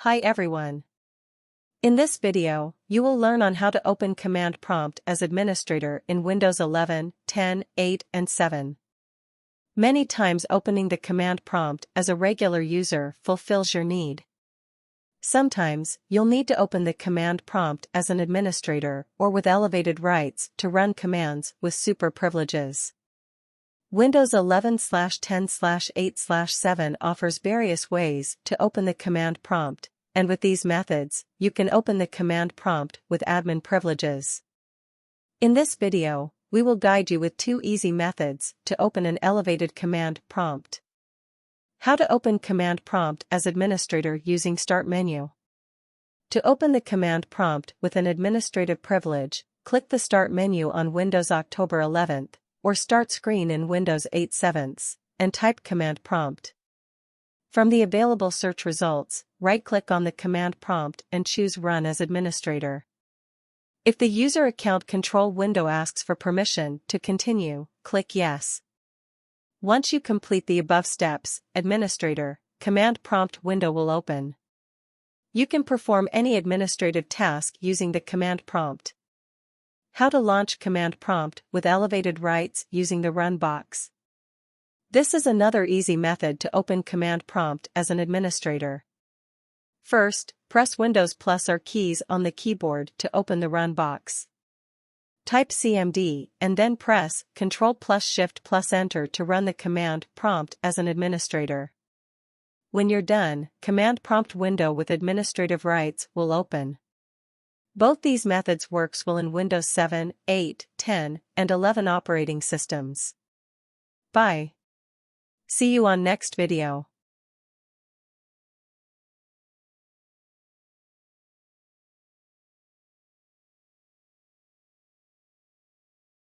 Hi everyone. In this video, you will learn on how to open Command Prompt as administrator in Windows 11, 10, 8, and 7. Many times opening the command prompt as a regular user fulfills your need. Sometimes, you'll need to open the command prompt as an administrator or with elevated rights to run commands with super privileges. Windows 11/10/8/7 offers various ways to open the command prompt, and with these methods, you can open the command prompt with admin privileges. In this video, we will guide you with 2 easy methods to open an elevated command prompt. How to open command prompt as administrator using Start menu. To open the command prompt with an administrative privilege, click the Start menu on Windows October 11th, or Start screen in Windows 8 7th, and type command prompt. From the available search results, right-click on the command prompt and choose Run as administrator. If the user account control window asks for permission to continue, click Yes. Once you complete the above steps, administrator, command prompt window will open. You can perform any administrative task using the command prompt. How to launch command prompt with elevated rights using the Run box. This is another easy method to open command prompt as an administrator. First, press Windows plus R keys on the keyboard to open the Run box. Type CMD and then press Ctrl plus Shift plus Enter to run the command prompt as an administrator. When you're done, command prompt window with administrative rights will open. Both these methods works well in Windows 7, 8, 10, and 11 operating systems. Bye. See you on next video.